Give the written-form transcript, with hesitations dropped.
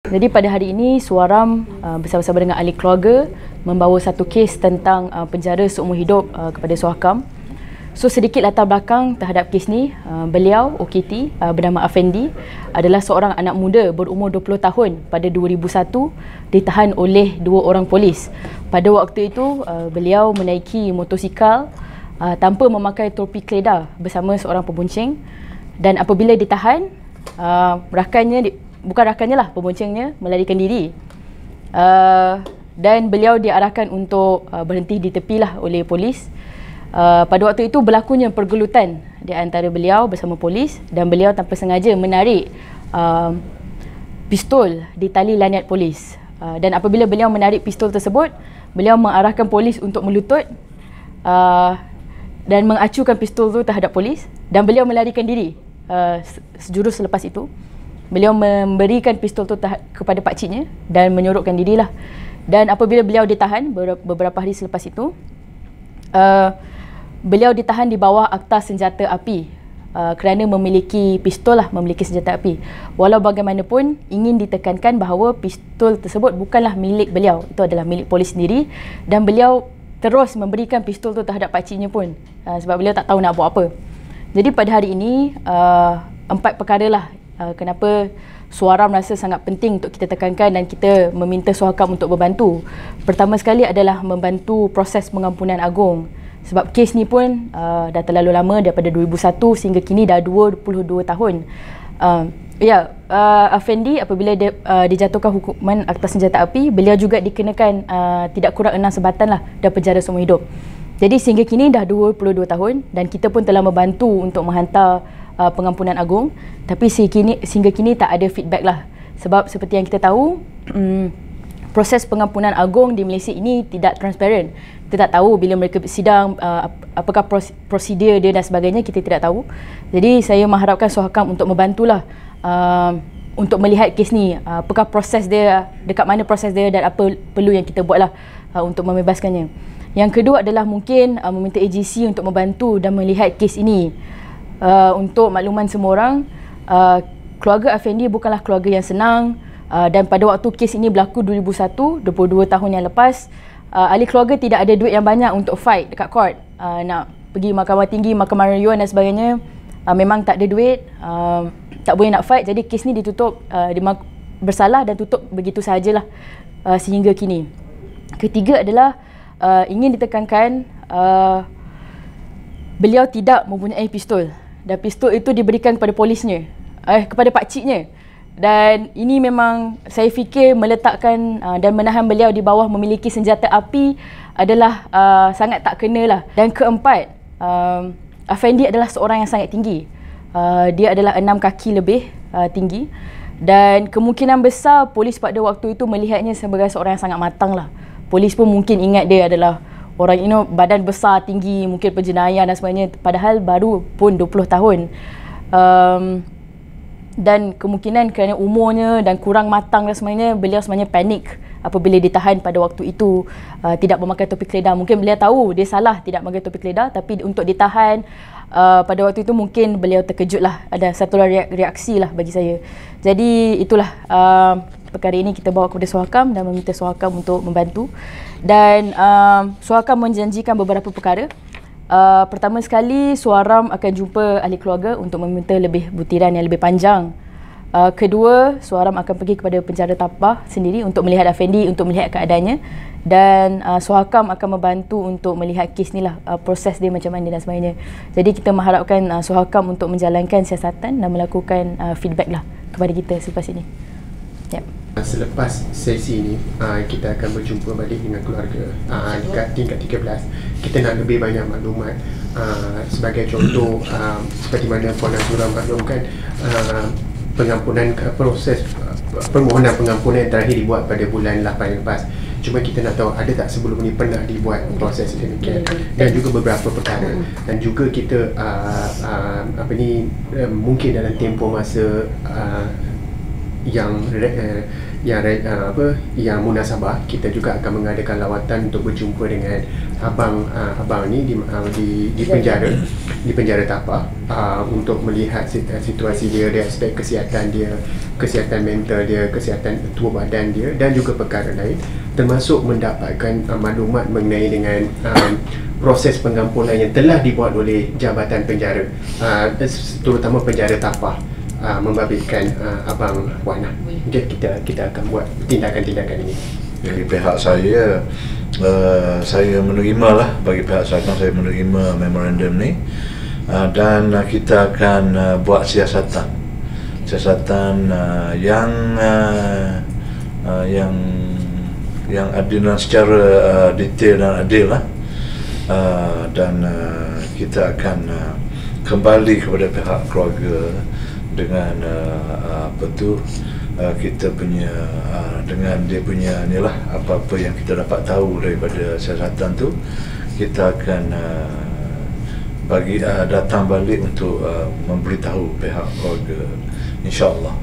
Jadi pada hari ini Suaram bersama-sama dengan ahli keluarga membawa satu kes tentang penjara seumur hidup kepada Suhakam. So sedikit latar belakang terhadap kes ni, beliau OKT bernama Afendi adalah seorang anak muda berumur 20 tahun pada 2001 ditahan oleh dua orang polis. Pada waktu itu beliau menaiki motosikal tanpa memakai topi keledar bersama seorang pembonceng, dan apabila ditahan pemboncengnya melarikan diri, dan beliau diarahkan untuk berhenti di tepi lah oleh polis. Pada waktu itu berlakunya pergelutan di antara beliau bersama polis, dan beliau tanpa sengaja menarik pistol di tali lanyat polis, dan apabila beliau menarik pistol tersebut, beliau mengarahkan polis untuk melutut dan mengacukan pistol itu terhadap polis, dan beliau melarikan diri. Sejurus selepas itu beliau memberikan pistol itu kepada pakciknya dan menyorokkan dirilah. Dan apabila beliau ditahan beberapa hari selepas itu, beliau ditahan di bawah Akta Senjata Api kerana memiliki pistol memiliki senjata api. Walau bagaimanapun, ingin ditekankan bahawa pistol tersebut bukanlah milik beliau, itu adalah milik polis sendiri, dan beliau terus memberikan pistol itu terhadap pakciknya pun sebab beliau tak tahu nak buat apa. Jadi pada hari ini 4 perkara kenapa Suaram rasa sangat penting untuk kita tekankan dan kita meminta Suhakam untuk membantu. Pertama sekali adalah membantu proses pengampunan agung. Sebab kes ni pun dah terlalu lama, daripada 2001 sehingga kini dah 22 tahun. Afendi apabila dia dijatuhkan hukuman Akta Senjata Api, beliau juga dikenakan tidak kurang 6 sebatan dan penjara seumur hidup. Jadi sehingga kini dah 22 tahun, dan kita pun telah membantu untuk menghantar pengampunan agung, tapi sehingga kini tak ada feedback sebab seperti yang kita tahu, proses pengampunan agung di Malaysia ini tidak transparent. Kita tak tahu bila mereka sidang apakah prosedur dia dan sebagainya, kita tidak tahu. Jadi saya mengharapkan Suhakam untuk membantulah untuk melihat kes ni, apakah proses dia, dekat mana proses dia, dan apa perlu yang kita buatlah untuk membebaskannya. Yang kedua adalah mungkin meminta AGC untuk membantu dan melihat kes ini. Untuk makluman semua orang, keluarga Afendi bukanlah keluarga yang senang, dan pada waktu kes ini berlaku 2001, 22 tahun yang lepas, ahli keluarga tidak ada duit yang banyak untuk fight dekat court, nak pergi mahkamah tinggi, mahkamah rayuan dan sebagainya. Memang tak ada duit, tak boleh nak fight, jadi kes ni ditutup, bersalah dan tutup begitu sahajalah sehingga kini. Ketiga adalah ingin ditekankan beliau tidak mempunyai pistol, dan pistol itu diberikan kepada polisnya, kepada pakciknya, dan ini memang saya fikir meletakkan dan menahan beliau di bawah memiliki senjata api adalah sangat tak kena. Dan keempat, Afendi adalah seorang yang sangat tinggi, dia adalah 6 kaki lebih tinggi, dan kemungkinan besar polis pada waktu itu melihatnya sebagai seorang yang sangat matang. Polis pun mungkin ingat dia adalah orang badan besar, tinggi, mungkin penjenayah dan sebagainya, padahal baru pun 20 tahun. Dan kemungkinan kerana umurnya dan kurang matang dan sebagainya, beliau sebenarnya panik apabila ditahan pada waktu itu, tidak memakai topi keledar. Mungkin beliau tahu dia salah tidak memakai topi keledar, tapi untuk ditahan pada waktu itu mungkin beliau terkejut. Ada satu reaksi bagi saya. Jadi itulah perkara ini kita bawa kepada Suhakam dan meminta Suhakam untuk membantu. Dan Suhakam menjanjikan beberapa perkara. Pertama sekali, Suaram akan jumpa ahli keluarga untuk meminta lebih butiran yang lebih panjang. Kedua, Suaram akan pergi kepada penjara Tapah sendiri untuk melihat Afendi, untuk melihat keadaannya. Dan Suhakam akan membantu untuk melihat kes ni proses dia macam mana dan sebagainya. Jadi kita mengharapkan Suhakam untuk menjalankan siasatan dan melakukan feedback kepada kita selepas ini. Selepas sesi ini, kita akan berjumpa balik dengan keluarga dekat tingkat 13. Kita nak lebih banyak maklumat. Sebagai contoh, seperti mana Puan Azura maklumkan, pengampunan proses permohonan pengampunan yang terakhir dibuat pada bulan 8 lepas. Cuma kita nak tahu ada tak sebelum ni pernah dibuat proses demikian, dan juga beberapa perkara. Dan juga kita mungkin dalam tempoh masa yang munasabah, kita juga akan mengadakan lawatan untuk berjumpa dengan abang ni di penjara Tapah, untuk melihat situasi dia, dari aspek kesihatan dia, kesihatan mental dia, kesihatan tubuh badan dia, dan juga perkara lain, termasuk mendapatkan maklumat mengenai dengan proses pengampunan yang telah dibuat oleh Jabatan Penjara, terutama penjara Tapah, membabitkan Abang Wan. Okay, kita akan buat tindakan-tindakan ini. Bagi pihak saya menerima lah, bagi pihak saya menerima memorandum ni, dan kita akan buat siasatan yang adil dan secara detail dan adil lah, dan kita akan kembali kepada pihak keluarga dengan kita punya dengan dia punya inilah, apa-apa yang kita dapat tahu daripada siasatan tu, kita akan datang balik untuk memberitahu pihak keluarga, insya-Allah.